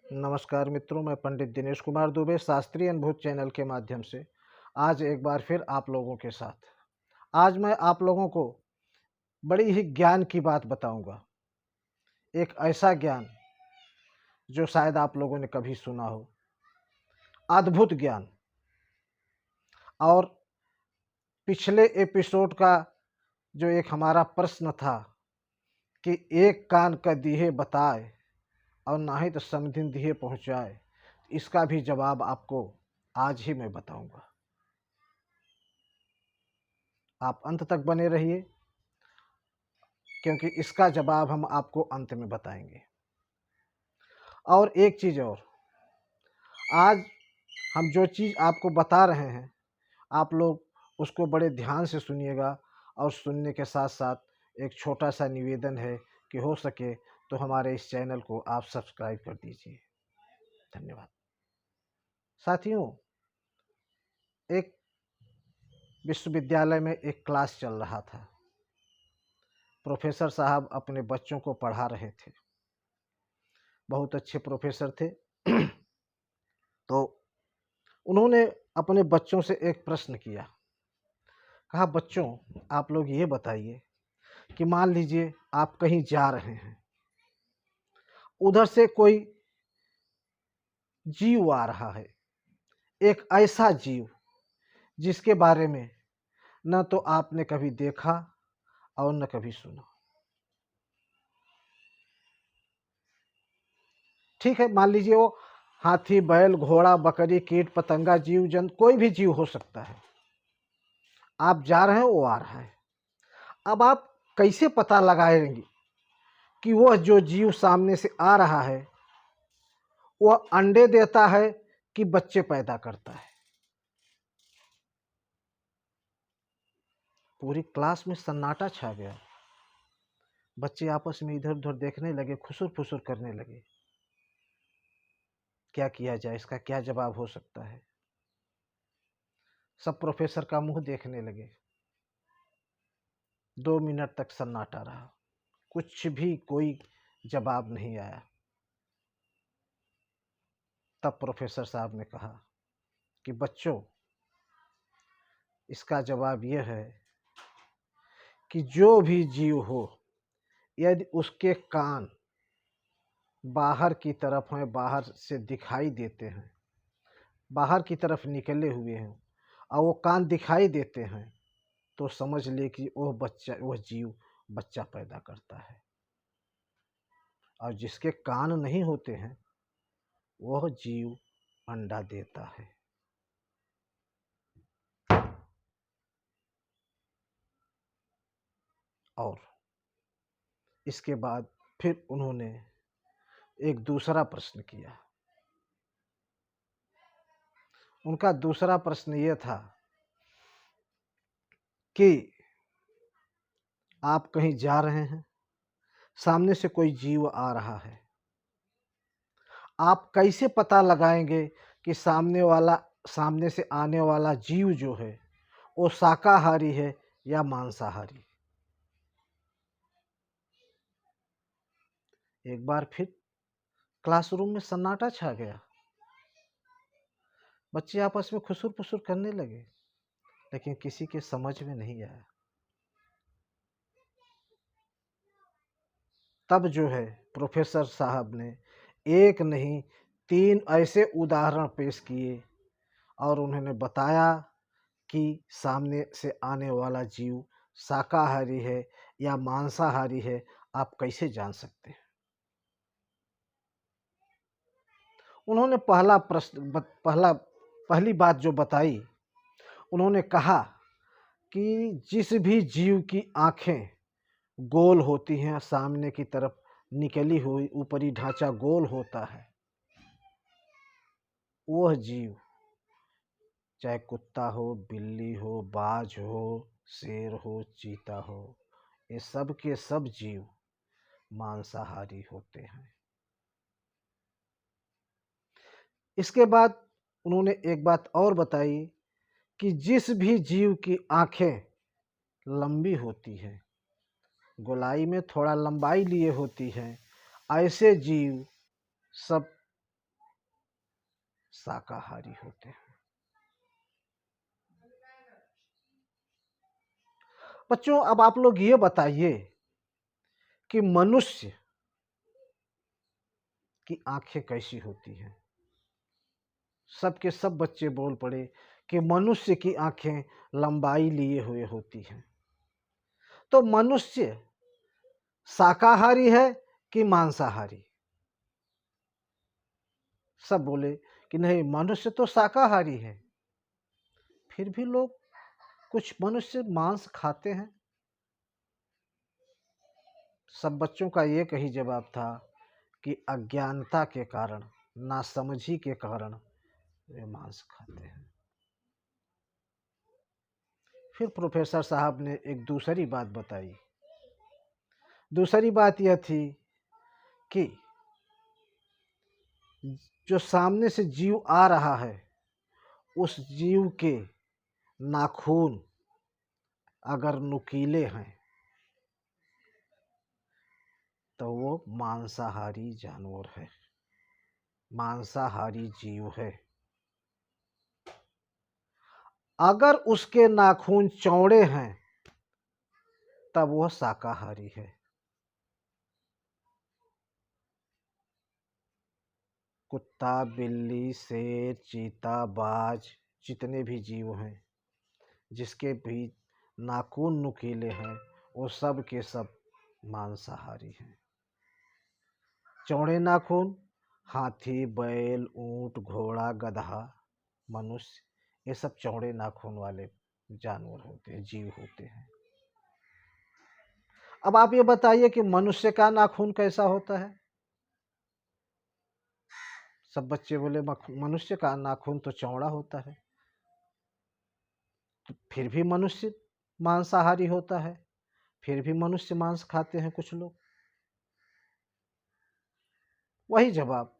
नमस्कार मित्रों, मैं पंडित दिनेश कुमार दुबे शास्त्रीय अनुभूत चैनल के माध्यम से आज एक बार फिर आप लोगों के साथ। आज मैं आप लोगों को बड़ी ही ज्ञान की बात बताऊंगा। एक ऐसा ज्ञान जो शायद आप लोगों ने कभी सुना हो, अद्भुत ज्ञान। और पिछले एपिसोड का जो एक हमारा प्रश्न था कि एक कान का दिए बताए और ना ही तो समधिन दिए पहुँचाए, इसका भी जवाब आपको आज ही मैं बताऊंगा। आप अंत तक बने रहिए, क्योंकि इसका जवाब हम आपको अंत में बताएंगे। और एक चीज़ और, आज हम जो चीज़ आपको बता रहे हैं, आप लोग उसको बड़े ध्यान से सुनिएगा। और सुनने के साथ साथ एक छोटा सा निवेदन है कि हो सके तो हमारे इस चैनल को आप सब्सक्राइब कर दीजिए। धन्यवाद। साथियों, एक विश्वविद्यालय में एक क्लास चल रहा था। प्रोफेसर साहब अपने बच्चों को पढ़ा रहे थे। बहुत अच्छे प्रोफेसर थे। तो उन्होंने अपने बच्चों से एक प्रश्न किया। कहा, बच्चों, आप लोग ये बताइए कि मान लीजिए आप कहीं जा रहे हैं, उधर से कोई जीव आ रहा है, एक ऐसा जीव जिसके बारे में न तो आपने कभी देखा और न कभी सुना। ठीक है, मान लीजिए वो हाथी, बैल, घोड़ा, बकरी, कीट पतंगा, जीव जंतु, कोई भी जीव हो सकता है। आप जा रहे हैं, वो आ रहा है। अब आप कैसे पता लगाएंगे कि वह जो जीव सामने से आ रहा है वह अंडे देता है कि बच्चे पैदा करता है? पूरी क्लास में सन्नाटा छा गया। बच्चे आपस में इधर उधर देखने लगे, खुसुर फुसुर करने लगे। क्या किया जाए, इसका क्या जवाब हो सकता है? सब प्रोफेसर का मुंह देखने लगे। 2 मिनट तक सन्नाटा रहा, कुछ भी कोई जवाब नहीं आया। तब प्रोफेसर साहब ने कहा कि बच्चों, इसका जवाब यह है कि जो भी जीव हो, यदि उसके कान बाहर की तरफ हैं, बाहर से दिखाई देते हैं, बाहर की तरफ निकले हुए हैं और वो कान दिखाई देते हैं, तो समझ ले कि वह जीव बच्चा पैदा करता है। और जिसके कान नहीं होते हैं, वह जीव अंडा देता है। और इसके बाद फिर उन्होंने एक दूसरा प्रश्न किया। उनका दूसरा प्रश्न यह था कि आप कहीं जा रहे हैं, सामने से कोई जीव आ रहा है, आप कैसे पता लगाएंगे कि सामने से आने वाला जीव जो है वो शाकाहारी है या मांसाहारी? एक बार फिर क्लासरूम में सन्नाटा छा गया। बच्चे आपस में खुसुर फुसुर करने लगे, लेकिन किसी के समझ में नहीं आया। तब जो है प्रोफेसर साहब ने एक नहीं 3 ऐसे उदाहरण पेश किए और उन्होंने बताया कि सामने से आने वाला जीव शाकाहारी है या मांसाहारी है, आप कैसे जान सकते हैं? उन्होंने पहली बात जो बताई, उन्होंने कहा कि जिस भी जीव की आँखें गोल होती हैं, सामने की तरफ निकली हुई ऊपरी ढांचा गोल होता है, वह जीव चाहे कुत्ता हो, बिल्ली हो, बाज हो, शेर हो, चीता हो, ये सब के सब जीव मांसाहारी होते हैं। इसके बाद उन्होंने एक बात और बताई कि जिस भी जीव की आँखें लंबी होती हैं, गोलाई में थोड़ा लंबाई लिए होती हैं, ऐसे जीव सब शाकाहारी होते हैं। बच्चों, अब आप लोग ये बताइए कि मनुष्य की आंखें कैसी होती हैं। सबके सब बच्चे बोल पड़े कि मनुष्य की आंखें लंबाई लिए हुए होती हैं। तो मनुष्य शाकाहारी है कि मांसाहारी? सब बोले कि नहीं, मनुष्य तो शाकाहारी है। फिर भी लोग, कुछ मनुष्य मांस खाते हैं। सब बच्चों का एक ही जवाब था कि अज्ञानता के कारण, नासमझी के कारण वे मांस खाते हैं। फिर प्रोफेसर साहब ने एक दूसरी बात बताई। दूसरी बात यह थी कि जो सामने से जीव आ रहा है, उस जीव के नाखून अगर नुकीले हैं तो वो मांसाहारी जानवर है, मांसाहारी जीव है। अगर उसके नाखून चौड़े हैं तब वह शाकाहारी है। कुत्ता, बिल्ली, शेर, चीता, बाज, जितने भी जीव हैं जिसके भी नाखून नुकीले हैं, वो सब के सब मांसाहारी हैं। चौड़े नाखून हाथी, बैल, ऊंट, घोड़ा, गधा, मनुष्य, ये सब चौड़े नाखून वाले जानवर होते हैं, जीव होते हैं। अब आप ये बताइए कि मनुष्य का नाखून कैसा होता है? सब बच्चे बोले मनुष्य का नाखून तो चौड़ा होता है। तो फिर भी मनुष्य मांसाहारी होता है, फिर भी मनुष्य मांस खाते हैं कुछ लोग। वही जवाब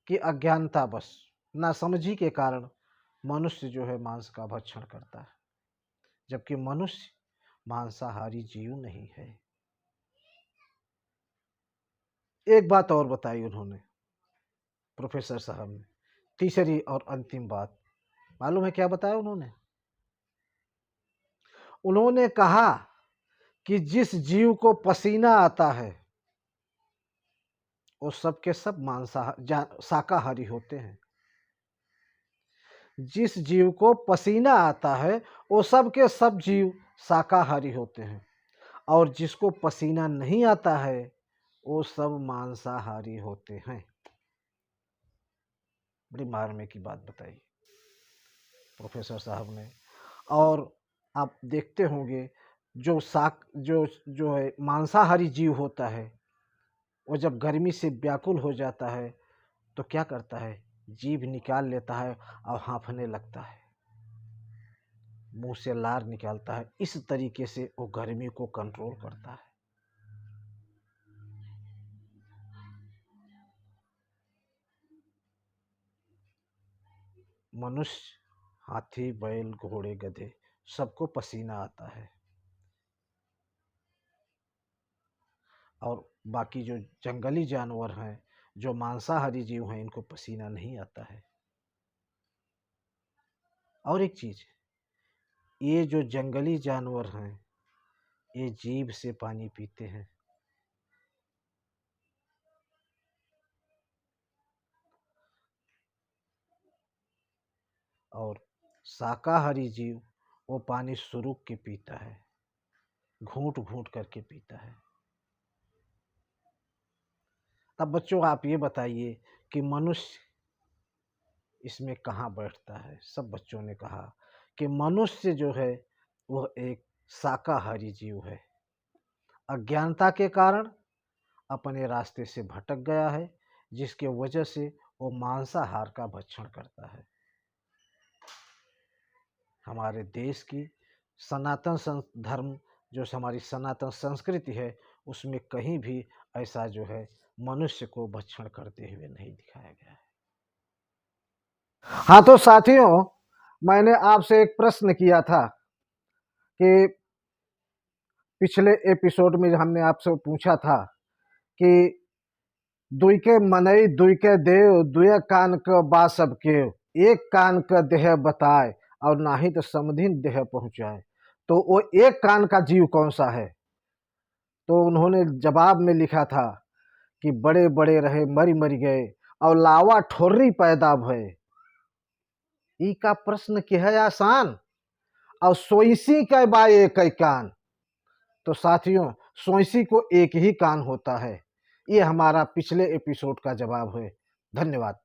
कि अज्ञानता, बस नासमझी के कारण मनुष्य जो है मांस का भक्षण करता है, जबकि मनुष्य मांसाहारी जीव नहीं है। एक बात और बताई उन्होंने, प्रोफेसर साहब ने, तीसरी और अंतिम बात। मालूम है क्या बताया उन्होंने? उन्होंने कहा कि जिस जीव को पसीना आता है वो सब के सब शाकाहारी होते हैं। जिस जीव को पसीना आता है वो सब के सब जीव शाकाहारी होते हैं, और जिसको पसीना नहीं आता है वो सब मांसाहारी होते हैं। बड़ी मारने की बात बताई प्रोफेसर साहब ने। और आप देखते होंगे जो है मांसाहारी जीव होता है, वो जब गर्मी से व्याकुल हो जाता है तो क्या करता है, जीभ निकाल लेता है और हाँफने लगता है, मुंह से लार निकालता है। इस तरीके से वो गर्मी को कंट्रोल करता है। मनुष्य, हाथी, बैल, घोड़े, गधे, सबको पसीना आता है, और बाकी जो जंगली जानवर हैं, जो मांसाहारी जीव हैं, इनको पसीना नहीं आता है। और एक चीज, ये जो जंगली जानवर हैं ये जीभ से पानी पीते हैं, और शाकाहारी जीव वो पानी सुरुक के पीता है, घूंट घूंट करके पीता है। तब बच्चों आप ये बताइए कि मनुष्य इसमें कहाँ बैठता है? सब बच्चों ने कहा कि मनुष्य जो है वह एक शाकाहारी जीव है। अज्ञानता के कारण अपने रास्ते से भटक गया है, जिसके वजह से वो मांसाहार का भक्षण करता है। हमारे देश की सनातन धर्म, जो हमारी सनातन संस्कृति है, उसमें कहीं भी ऐसा जो है मनुष्य को भक्षण करते हुए नहीं दिखाया गया है। हाँ, तो साथियों, मैंने आपसे एक प्रश्न किया था कि पिछले एपिसोड में हमने आपसे पूछा था कि दुई के मनई दुई के देव दुए कान के बा सब के, एक कान का देह बताए और ना ही तो समधिन देह पहुँचाए। तो वो एक कान का जीव कौन सा है? तो उन्होंने जवाब में लिखा था कि बड़े बड़े रहे मरी मरी गए और लावा ठोर्री पैदा भय। ई का प्रश्न के है आसान और सोइसी का बा एक ही कान। तो साथियों, सोइसी को एक ही कान होता है। ये हमारा पिछले एपिसोड का जवाब है। धन्यवाद।